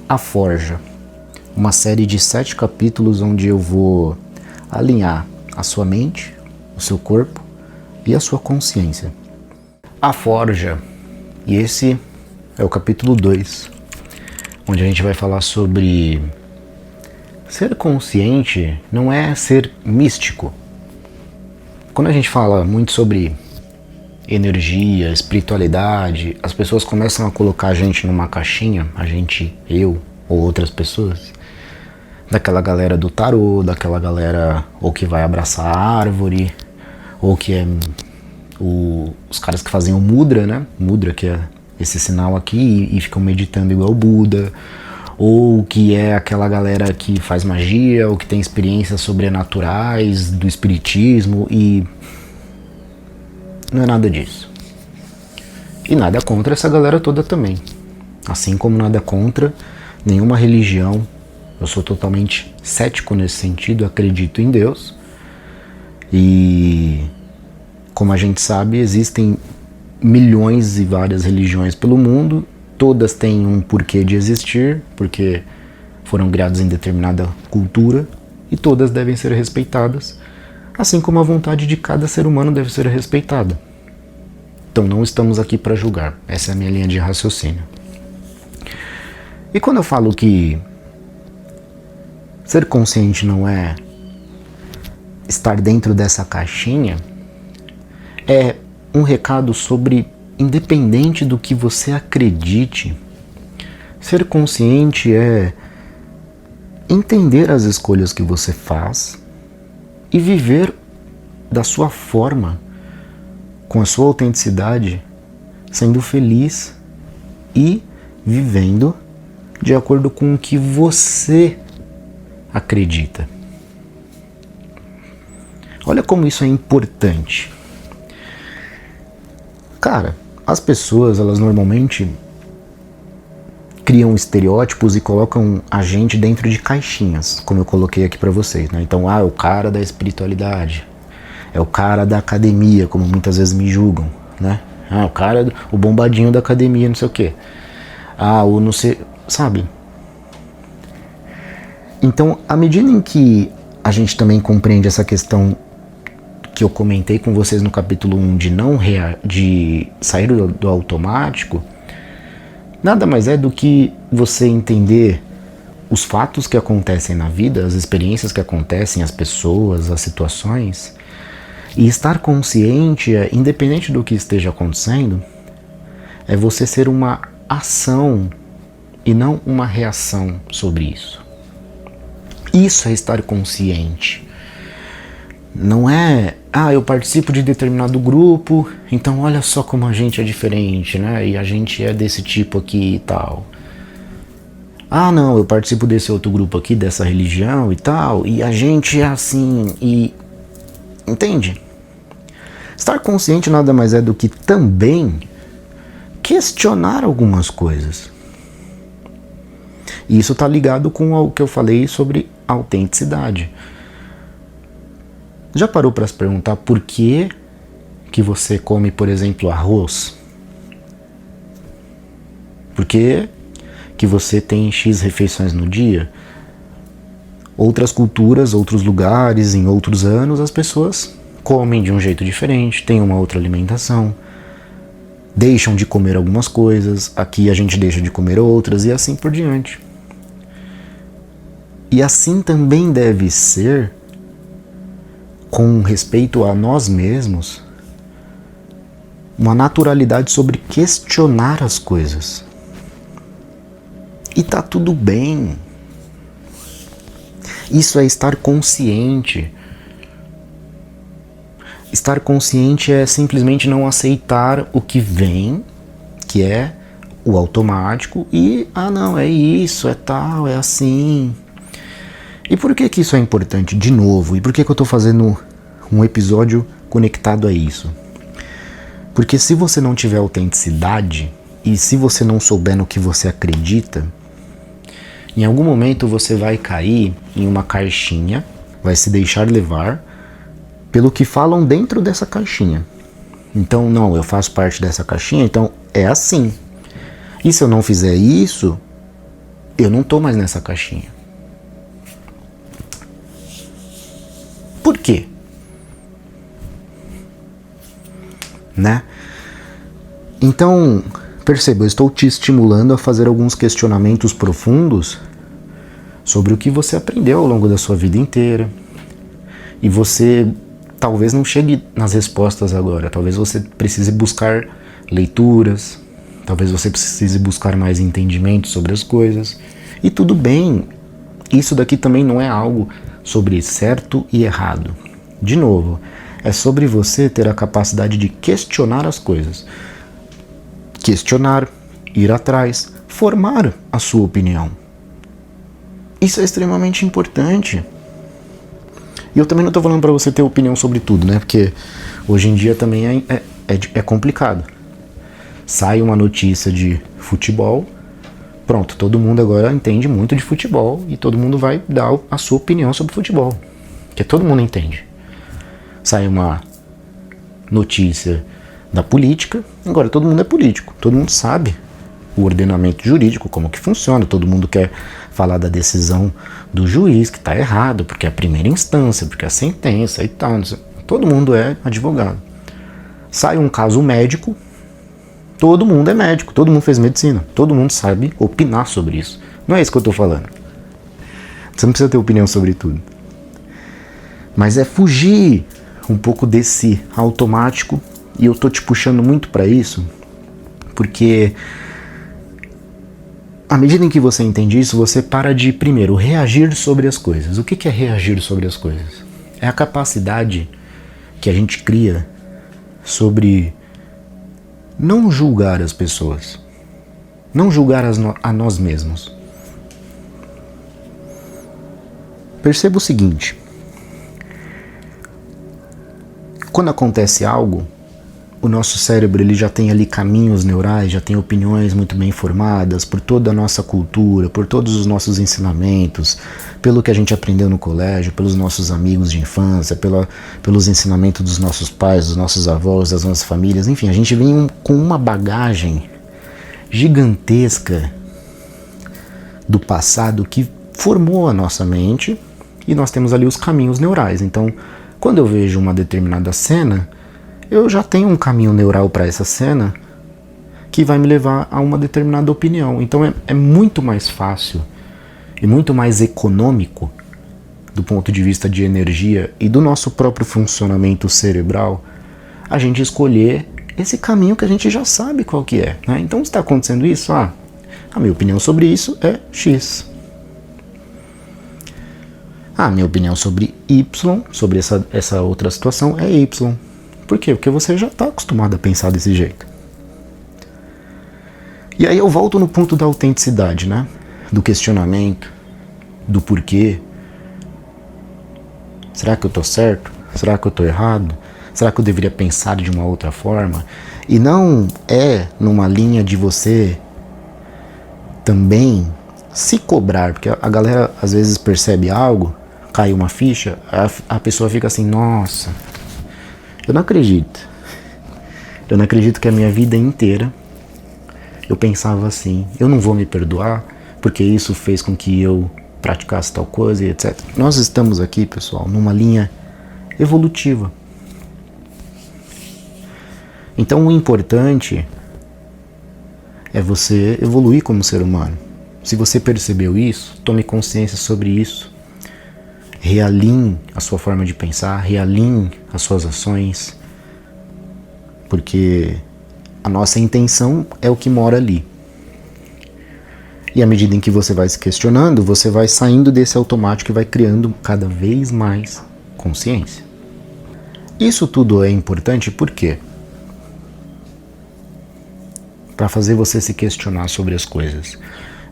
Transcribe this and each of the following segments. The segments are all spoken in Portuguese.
A Forja, uma série de 7 capítulos onde eu vou alinhar a sua mente, o seu corpo e a sua consciência. A Forja, e esse é o capítulo 2, onde a gente vai falar sobre ser consciente não é ser místico. Quando a gente fala muito sobre energia, espiritualidade, as pessoas começam a colocar a gente numa caixinha, a gente, eu ou outras pessoas, daquela galera do tarô, daquela galera ou que vai abraçar a árvore, ou que é os caras que fazem o mudra, né? Mudra, que é esse sinal aqui, e ficam meditando igual o Buda, ou que é aquela galera que faz magia, ou que tem experiências sobrenaturais do espiritismo, e não é nada disso. E nada contra essa galera toda também. Assim como nada contra nenhuma religião. Eu sou totalmente cético nesse sentido, acredito em Deus. E como a gente sabe, existem milhões e várias religiões pelo mundo. Todas têm um porquê de existir, porque foram criadas em determinada cultura. E todas devem ser respeitadas. Assim como a vontade de cada ser humano deve ser respeitada. Então não estamos aqui para julgar. Essa é a minha linha de raciocínio. E quando eu falo que ser consciente não é estar dentro dessa caixinha, é um recado sobre, independente do que você acredite, ser consciente é entender as escolhas que você faz e viver da sua forma, com a sua autenticidade, sendo feliz e vivendo de acordo com o que você acredita. Olha como isso é importante. Cara, as pessoas, elas normalmente criam estereótipos e colocam a gente dentro de caixinhas, como eu coloquei aqui pra vocês, né? Então, é o cara da espiritualidade, é o cara da academia, como muitas vezes me julgam, né? O cara, o bombadinho da academia, não sei o quê. O não sei, sabe? Então, à medida em que a gente também compreende essa questão que eu comentei com vocês no capítulo 1 de sair do automático, nada mais é do que você entender os fatos que acontecem na vida, as experiências que acontecem, as pessoas, as situações, e estar consciente, independente do que esteja acontecendo, é você ser uma ação e não uma reação sobre isso. Isso é estar consciente. Não é, eu participo de determinado grupo, então olha só como a gente é diferente, né? E a gente é desse tipo aqui e tal. Não, eu participo desse outro grupo aqui, dessa religião e tal, e a gente é assim, e... Entende? Estar consciente nada mais é do que também questionar algumas coisas. E isso está ligado com o que eu falei sobre autenticidade. Já parou para se perguntar por que você come, por exemplo, arroz? Por que você tem X refeições no dia? Outras culturas, outros lugares, em outros anos, as pessoas comem de um jeito diferente, têm uma outra alimentação, deixam de comer algumas coisas, aqui a gente deixa de comer outras e assim por diante. E assim também deve ser com respeito a nós mesmos, uma naturalidade sobre questionar as coisas. E tá tudo bem. Isso é estar consciente. Estar consciente é simplesmente não aceitar o que vem, que é o automático, e, não, é isso, é tal, é assim. E por que isso é importante, de novo? E por que eu estou fazendo um episódio conectado a isso? Porque se você não tiver autenticidade, e se você não souber no que você acredita, em algum momento você vai cair em uma caixinha, vai se deixar levar pelo que falam dentro dessa caixinha. Então, não, eu faço parte dessa caixinha, então é assim. E se eu não fizer isso, Eu não tô mais nessa caixinha. Por quê? Né? Então, perceba, eu estou te estimulando a fazer alguns questionamentos profundos sobre o que você aprendeu ao longo da sua vida inteira. E você talvez não chegue nas respostas agora, talvez você precise buscar leituras, talvez você precise buscar mais entendimento sobre as coisas. E tudo bem, isso daqui também não é algo sobre certo e errado. De novo, é sobre você ter a capacidade de questionar as coisas. Questionar, ir atrás, formar a sua opinião. Isso é extremamente importante. E eu também não estou falando para você ter opinião sobre tudo, né? Porque hoje em dia também é complicado. Sai uma notícia de futebol, pronto, todo mundo agora entende muito de futebol e todo mundo vai dar a sua opinião sobre futebol. Porque todo mundo entende. Sai uma notícia da política, agora todo mundo é político, todo mundo sabe o ordenamento jurídico, como que funciona, todo mundo quer falar da decisão do juiz que está errado, porque é a primeira instância, porque é a sentença e tal, todo mundo é advogado. Sai um caso médico, todo mundo é médico, todo mundo fez medicina, todo mundo sabe opinar sobre isso. Não é isso que eu estou falando. Você não precisa ter opinião sobre tudo. Mas é fugir um pouco desse automático, e eu tô te puxando muito para isso, porque à medida em que você entende isso, você para de, primeiro, reagir sobre as coisas. O que é reagir sobre as coisas? É a capacidade que a gente cria sobre não julgar as pessoas, não julgar a nós mesmos. Perceba o seguinte: quando acontece algo, o nosso cérebro ele já tem ali caminhos neurais, já tem opiniões muito bem formadas por toda a nossa cultura, por todos os nossos ensinamentos, pelo que a gente aprendeu no colégio, pelos nossos amigos de infância, pelos ensinamentos dos nossos pais, dos nossos avós, das nossas famílias. Enfim, a gente vem com uma bagagem gigantesca do passado que formou a nossa mente, e nós temos ali os caminhos neurais. Então, quando eu vejo uma determinada cena, eu já tenho um caminho neural para essa cena que vai me levar a uma determinada opinião. Então é muito mais fácil e muito mais econômico do ponto de vista de energia e do nosso próprio funcionamento cerebral a gente escolher esse caminho que a gente já sabe qual que é, né? Então, se está acontecendo isso, a minha opinião sobre isso é X. A minha opinião sobre Y, sobre essa outra situação, é Y. Por quê? Porque você já está acostumado a pensar desse jeito. E aí eu volto no ponto da autenticidade, né? Do questionamento, do porquê. Será que eu estou certo? Será que eu estou errado? Será que eu deveria pensar de uma outra forma? E não é numa linha de você também se cobrar, porque a galera às vezes percebe algo, cai uma ficha, a pessoa fica assim, nossa, eu não acredito que a minha vida inteira eu pensava assim, eu não vou me perdoar porque isso fez com que eu praticasse tal coisa e etc. Nós estamos aqui, pessoal, numa linha evolutiva. Então o importante é você evoluir como ser humano. Se você percebeu isso, tome consciência sobre isso. Realinhe a sua forma de pensar, realinhe as suas ações, porque a nossa intenção é o que mora ali. E à medida em que você vai se questionando, você vai saindo desse automático e vai criando cada vez mais consciência. Isso tudo é importante por quê? Para fazer você se questionar sobre as coisas.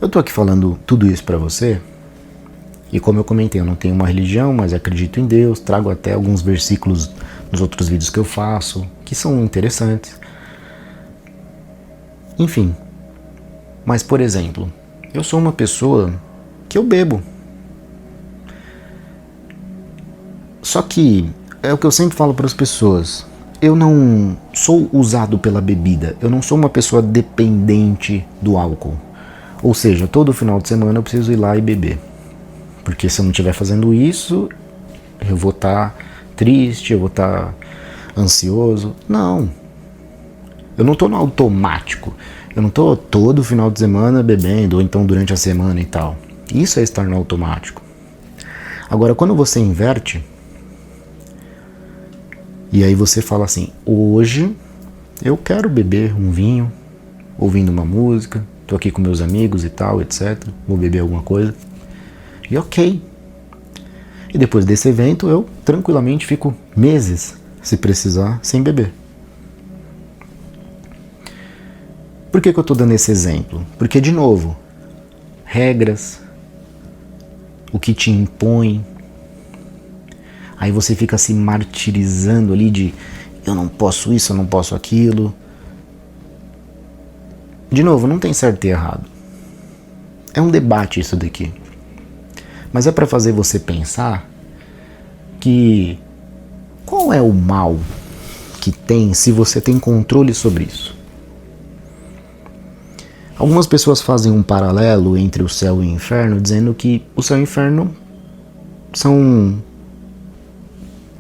Eu tô aqui falando tudo isso para você, e como eu comentei, eu não tenho uma religião, mas acredito em Deus, trago até alguns versículos nos outros vídeos que eu faço, que são interessantes. Enfim, mas por exemplo, eu sou uma pessoa que eu bebo. Só que, é o que eu sempre falo para as pessoas, eu não sou usado pela bebida, eu não sou uma pessoa dependente do álcool. Ou seja, todo final de semana eu preciso ir lá e beber. Porque se eu não estiver fazendo isso, eu vou estar triste, eu vou estar ansioso. Não. Eu não estou no automático. Eu não estou todo final de semana bebendo, ou então durante a semana e tal. Isso é estar no automático. Agora, quando você inverte, e aí você fala assim, hoje eu quero beber um vinho, ouvindo uma música, tô aqui com meus amigos e tal, etc. Vou beber alguma coisa. E ok. E depois desse evento eu tranquilamente fico meses, se precisar, sem beber. Por que eu tô dando esse exemplo? Porque, de novo, regras, o que te impõe, aí você fica se martirizando ali de eu não posso isso, eu não posso aquilo. De novo, não tem certo e errado. É um debate isso daqui. Mas é para fazer você pensar que qual é o mal que tem se você tem controle sobre isso? Algumas pessoas fazem um paralelo entre o céu e o inferno, dizendo que o céu e o inferno são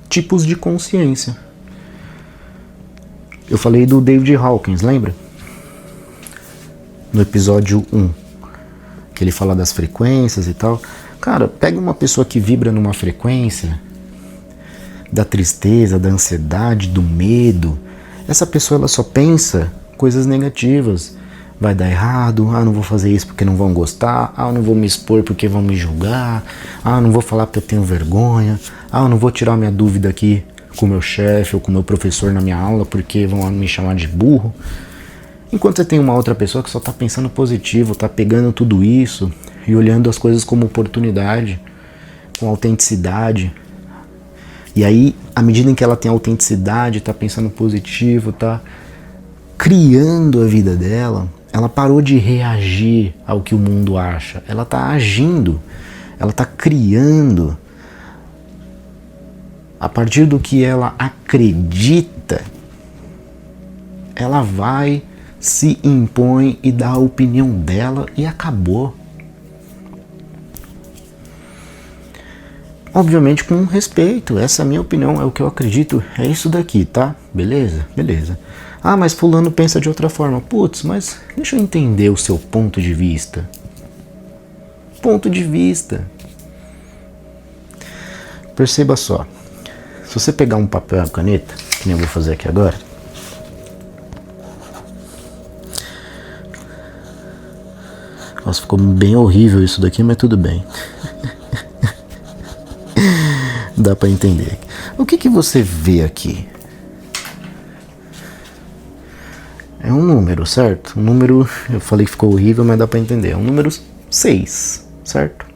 tipos de consciência. Eu falei do David Hawkins, lembra? No episódio 1, que ele fala das frequências e tal. Cara, pega uma pessoa que vibra numa frequência da tristeza, da ansiedade, do medo. Essa pessoa ela só pensa coisas negativas. Vai dar errado, não vou fazer isso porque não vão gostar, eu não vou me expor porque vão me julgar, eu não vou falar porque eu tenho vergonha, eu não vou tirar minha dúvida aqui com o meu chefe ou com o meu professor na minha aula porque vão me chamar de burro. Enquanto você tem uma outra pessoa que só está pensando positivo, está pegando tudo isso e olhando as coisas como oportunidade, com autenticidade. E aí, à medida em que ela tem autenticidade, está pensando positivo, está criando a vida dela, ela parou de reagir ao que o mundo acha. Ela está agindo, ela está criando. A partir do que ela acredita, ela vai, se impõe e dá a opinião dela e acabou. Obviamente com respeito, essa é a minha opinião, é o que eu acredito, é isso daqui, tá? Beleza? Beleza. Mas fulano pensa de outra forma. Putz, mas deixa eu entender o seu ponto de vista. Ponto de vista. Perceba só. Se você pegar um papel e uma caneta, que nem eu vou fazer aqui agora. Nossa, ficou bem horrível isso daqui, mas tudo bem. Dá pra entender. O que você vê aqui? É um número, certo? Um número, eu falei que ficou horrível, mas dá pra entender. É um número 6, certo?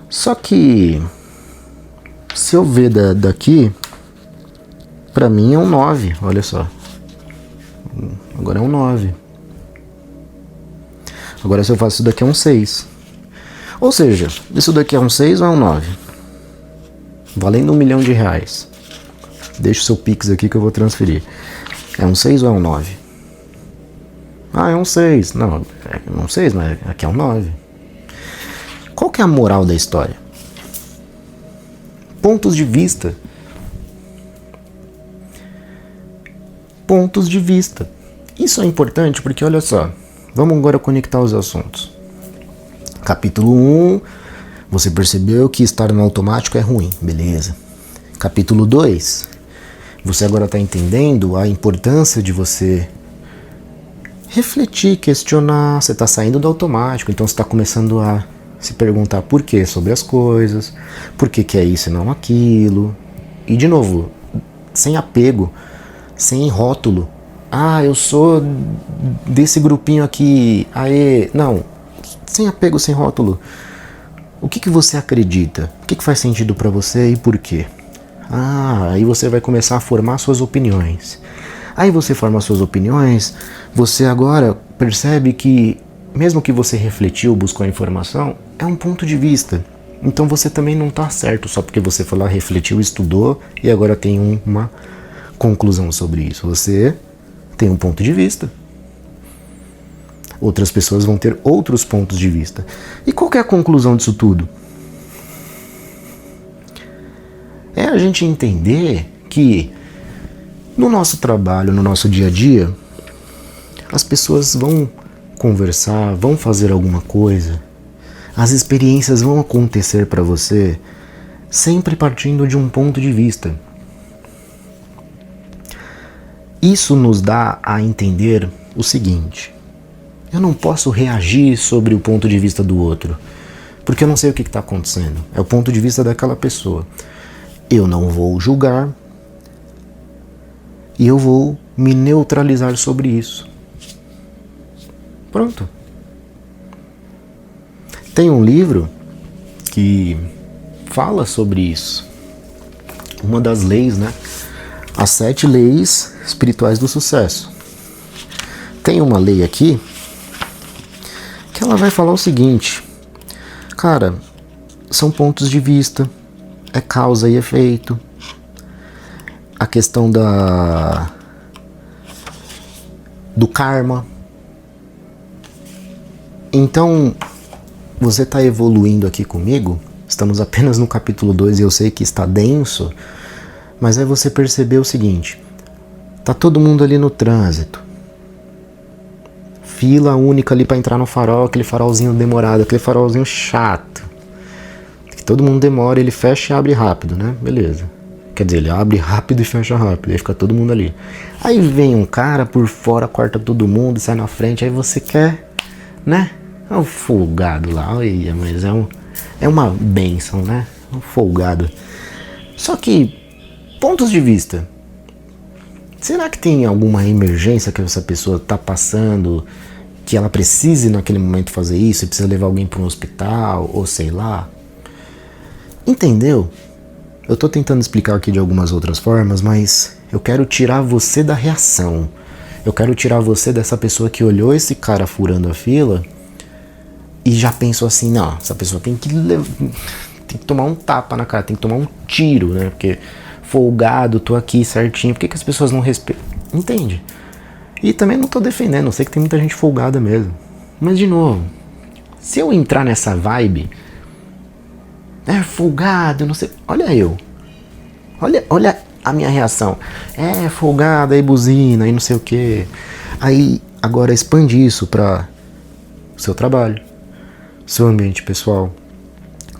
Só que, se eu ver daqui, pra mim é um 9, olha só. Agora é um 9. Agora se eu faço isso daqui é um 6. Ou seja, isso daqui é um 6 ou é um 9? Valendo R$1 milhão. Deixa o seu Pix aqui que eu vou transferir. É um 6 ou é um 9? É um 6. Não, é um 6, mas aqui é um 9. Qual que é a moral da história? Pontos de vista. Pontos de vista. Isso é importante porque, olha só, vamos agora conectar os assuntos. Capítulo 1, você percebeu que estar no automático é ruim, beleza. Capítulo 2, você agora está entendendo a importância de você refletir, questionar, você está saindo do automático, então você está começando a se perguntar por que sobre as coisas, por que é isso e não aquilo. E de novo, sem apego, sem rótulo. Eu sou desse grupinho aqui, não, sem apego, sem rótulo. O que você acredita? O que faz sentido para você e por quê? Aí você vai começar a formar suas opiniões. Aí você forma suas opiniões, você agora percebe que, mesmo que você refletiu, buscou a informação, é um ponto de vista. Então você também não está certo só porque você foi lá, refletiu, estudou e agora tem uma conclusão sobre isso. Você tem um ponto de vista. Outras pessoas vão ter outros pontos de vista. E qual que é a conclusão disso tudo? É a gente entender que no nosso trabalho, no nosso dia a dia, as pessoas vão conversar, vão fazer alguma coisa, as experiências vão acontecer para você sempre partindo de um ponto de vista. Isso nos dá a entender o seguinte: eu não posso reagir sobre o ponto de vista do outro, porque eu não sei o que está acontecendo, é o ponto de vista daquela pessoa. Eu não vou julgar e eu vou me neutralizar sobre isso. Pronto. Tem um livro que fala sobre isso. Uma das leis, né? As 7 leis espirituais do sucesso. Tem uma lei aqui que ela vai falar o seguinte: cara, são pontos de vista, é causa e efeito. A questão do karma. Então, você está evoluindo aqui comigo. Estamos apenas no capítulo 2 e eu sei que está denso, mas é você perceber o seguinte: tá todo mundo ali no trânsito, fila única ali para entrar no farol, aquele farolzinho demorado, aquele farolzinho chato, que todo mundo demora, ele fecha e abre rápido, né? Beleza. Quer dizer, ele abre rápido e fecha rápido, aí fica todo mundo ali. Aí vem um cara por fora, corta todo mundo, sai na frente, aí você quer, né? É um folgado lá, olha, mas é uma bênção, né? Um folgado. Só que, pontos de vista. Será que tem alguma emergência que essa pessoa está passando, que ela precise naquele momento fazer isso, e precisa levar alguém para um hospital, ou sei lá? Entendeu? Eu estou tentando explicar aqui de algumas outras formas, mas eu quero tirar você da reação. Eu quero tirar você dessa pessoa que olhou esse cara furando a fila e já pensou assim: não, essa pessoa tem que tomar um tapa na cara, tem que tomar um tiro, né? Porque folgado, tô aqui certinho, por que as pessoas não respeitam? Entende? E também não tô defendendo, eu sei que tem muita gente folgada mesmo. Mas de novo, se eu entrar nessa vibe, folgado, não sei, olha eu. Olha a minha reação. Folgado, aí buzina, aí não sei o que. Aí agora expande isso para o seu trabalho, seu ambiente pessoal,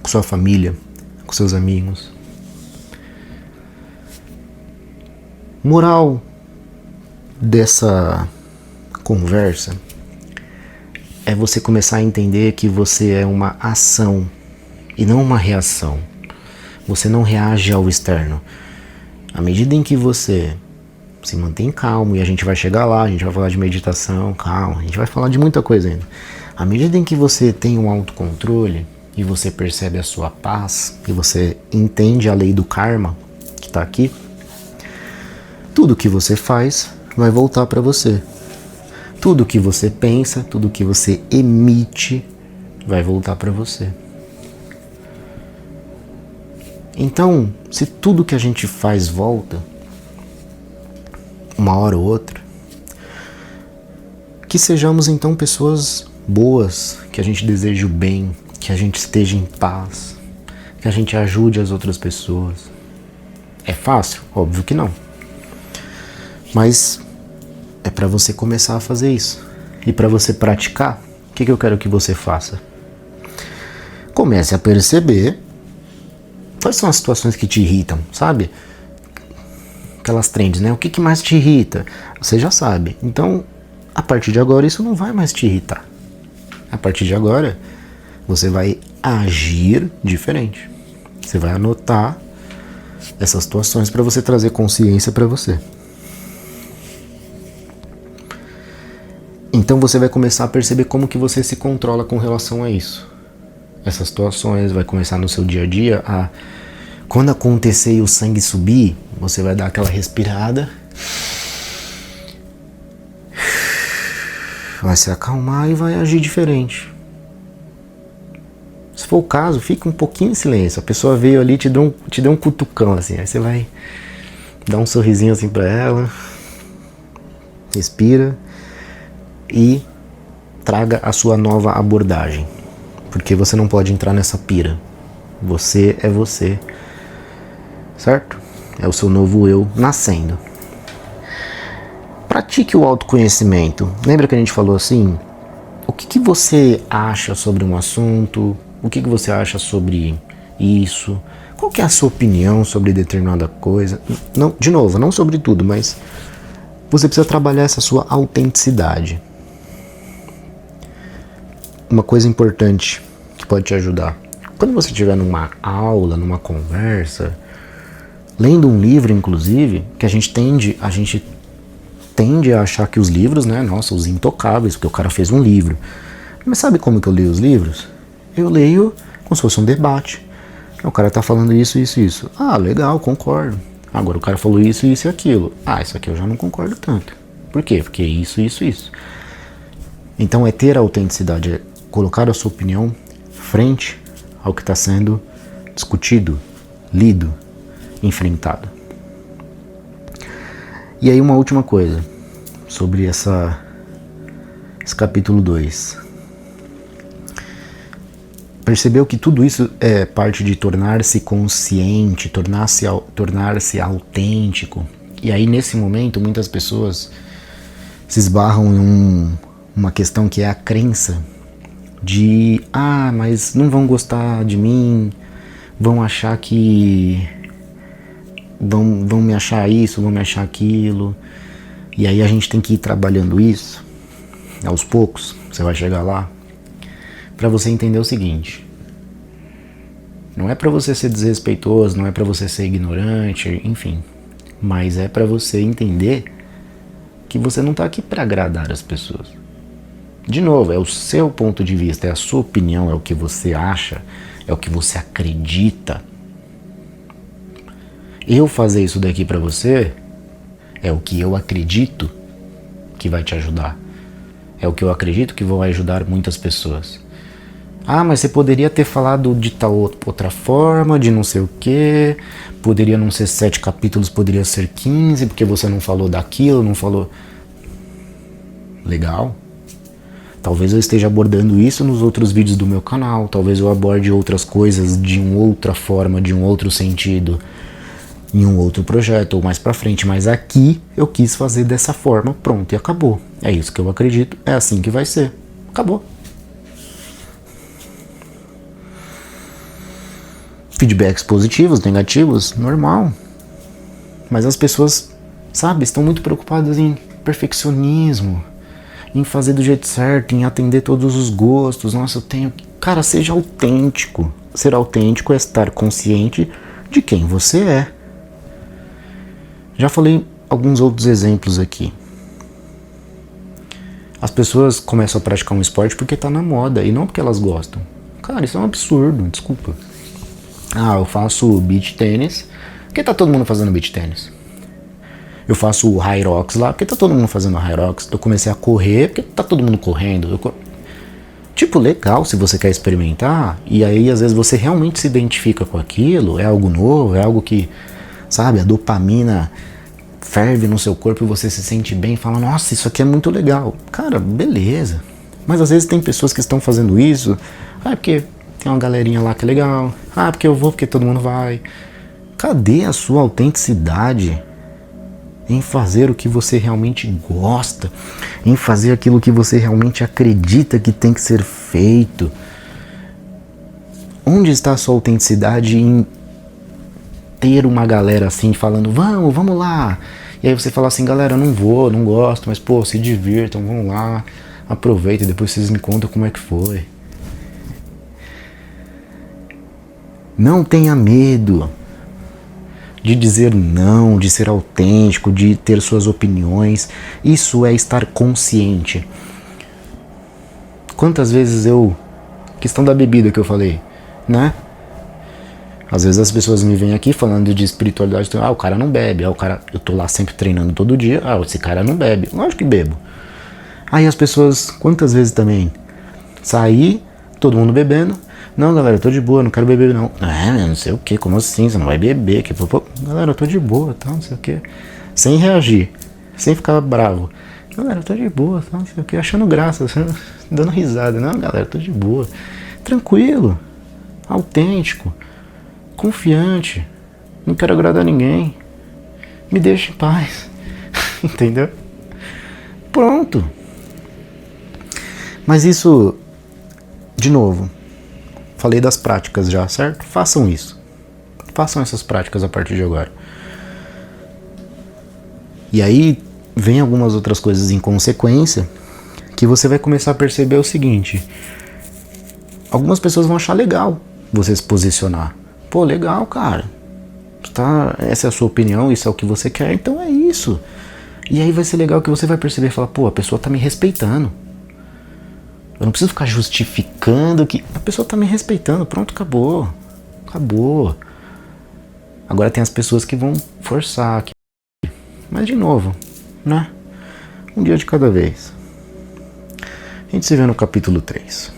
com sua família, com seus amigos. Moral dessa conversa é você começar a entender que você é uma ação e não uma reação. Você não reage ao externo. À medida em que você se mantém calmo, e a gente vai chegar lá, a gente vai falar de meditação, calma, a gente vai falar de muita coisa ainda. À medida em que você tem um autocontrole e você percebe a sua paz, e você entende a lei do karma que está aqui, tudo que você faz vai voltar para você. Tudo que você pensa, tudo que você emite vai voltar para você. Então, se tudo que a gente faz volta, uma hora ou outra, que sejamos então pessoas boas, que a gente deseje o bem, que a gente esteja em paz, que a gente ajude as outras pessoas. É fácil? Óbvio que não. Mas é para você começar a fazer isso. E para você praticar, o que eu quero que você faça? Comece a perceber quais são as situações que te irritam, sabe? Aquelas trends, né? O que mais te irrita? Você já sabe. Então, a partir de agora, isso não vai mais te irritar. A partir de agora, você vai agir diferente. Você vai anotar essas situações para você trazer consciência para você. Então você vai começar a perceber como que você se controla com relação a isso. Essas situações vai começar no seu dia a dia a... Quando acontecer e o sangue subir, você vai dar aquela respirada, vai se acalmar e vai agir diferente. Se for o caso, fica um pouquinho em silêncio. A pessoa veio ali e te deu um cutucão assim. Aí você vai dar um sorrisinho assim pra ela, respira e traga a sua nova abordagem. Porque você não pode entrar nessa pira. Você é você. Certo? É o seu novo eu nascendo. Pratique o autoconhecimento. Lembra que a gente falou assim? O que você acha sobre um assunto? O que você acha sobre isso? Qual que é a sua opinião sobre determinada coisa? Não, de novo, não sobre tudo, mas você precisa trabalhar essa sua autenticidade. Uma coisa importante que pode te ajudar. Quando você estiver numa aula, numa conversa, lendo um livro, inclusive, que a gente tende a achar que os livros, né, nossa, os intocáveis, porque o cara fez um livro. Mas sabe como que eu leio os livros? Eu leio como se fosse um debate. O cara tá falando isso, isso, isso. Ah, legal, concordo. Agora o cara falou isso, isso e aquilo. Ah, isso aqui eu já não concordo tanto. Por quê? Porque isso, isso, isso. Então é ter a autenticidade, é colocar a sua opinião frente ao que está sendo discutido, lido, enfrentado. E aí uma última coisa sobre esse capítulo 2. Percebeu que tudo isso é parte de tornar-se consciente, tornar-se autêntico. E aí nesse momento muitas pessoas se esbarram em uma questão que é a crença de mas não vão gostar de mim, vão achar que vão me achar isso, vão me achar aquilo. E aí a gente tem que ir trabalhando isso aos poucos. Você vai chegar lá para você entender o seguinte: não é para você ser desrespeitoso, não é para você ser ignorante, enfim, mas é para você entender que você não tá aqui para agradar as pessoas. De novo, é o seu ponto de vista, é a sua opinião, é o que você acha, é o que você acredita. Eu fazer isso daqui pra você é o que eu acredito que vai te ajudar. É o que eu acredito que vai ajudar muitas pessoas. Mas você poderia ter falado de tal outra forma, de não sei o quê. Poderia não ser 7 capítulos, poderia ser 15, porque você não falou daquilo, não falou... Legal. Talvez eu esteja abordando isso nos outros vídeos do meu canal. Talvez eu aborde outras coisas de uma outra forma, de um outro sentido, em um outro projeto ou mais pra frente. Mas aqui eu quis fazer dessa forma, pronto, e acabou. É isso que eu acredito, é assim que vai ser. Acabou. Feedbacks positivos, negativos, normal. Mas as pessoas, sabe, estão muito preocupadas em perfeccionismo, em fazer do jeito certo, em atender todos os gostos. Nossa, eu tenho... Cara, seja autêntico. Ser autêntico é estar consciente de quem você é. Já falei alguns outros exemplos aqui. As pessoas começam a praticar um esporte porque tá na moda e não porque elas gostam. Cara, isso é um absurdo, desculpa. Eu faço beach tênis porque tá todo mundo fazendo beach tênis. Eu faço o High Rocks lá porque tá todo mundo fazendo High Rocks. Eu comecei a correr porque tá todo mundo correndo. Tipo, legal se você quer experimentar. E aí às vezes você realmente se identifica com aquilo. É algo novo, é algo que, sabe, a dopamina ferve no seu corpo e você se sente bem e fala, nossa, isso aqui é muito legal. Cara, beleza. Mas às vezes tem pessoas que estão fazendo isso porque tem uma galerinha lá que é legal. Porque eu vou porque todo mundo vai. Cadê a sua autenticidade em fazer o que você realmente gosta, em fazer aquilo que você realmente acredita que tem que ser feito? Onde está a sua autenticidade em ter uma galera assim falando, vamos lá, e aí você fala assim, galera, eu não vou, não gosto, mas pô, se divirtam, vão lá, aproveita e depois vocês me contam como é que foi. Não tenha medo de dizer não, de ser autêntico, de ter suas opiniões. Isso é estar consciente. Quantas vezes questão da bebida que eu falei, né? Às vezes as pessoas me vêm aqui falando de espiritualidade, o cara não bebe, eu tô lá sempre treinando todo dia, esse cara não bebe. Lógico que bebo. Aí as pessoas, quantas vezes também, sair, todo mundo bebendo, não, galera, eu tô de boa, não quero beber não. Não sei o que, como assim, você não vai beber? Galera, eu tô de boa, não sei o que. Sem reagir, sem ficar bravo. Galera, eu tô de boa, tá? Aqui achando graça, assim, dando risada. Não, galera, eu tô de boa. Tranquilo, autêntico, confiante, não quero agradar ninguém. Me deixa em paz. Entendeu? Pronto. Mas isso, de novo, falei das práticas já, certo? Façam isso. Façam essas práticas a partir de agora. E aí vem algumas outras coisas em consequência que você vai começar a perceber o seguinte: algumas pessoas vão achar legal você se posicionar. Pô, legal, cara. Tá, essa é a sua opinião, isso é o que você quer, então é isso. E aí vai ser legal que você vai perceber e falar, pô, a pessoa tá me respeitando. Eu não preciso ficar justificando que a pessoa tá me respeitando. Pronto, acabou. Acabou. Agora tem as pessoas que vão forçar. Mas de novo, né? Um dia de cada vez. A gente se vê no capítulo 3.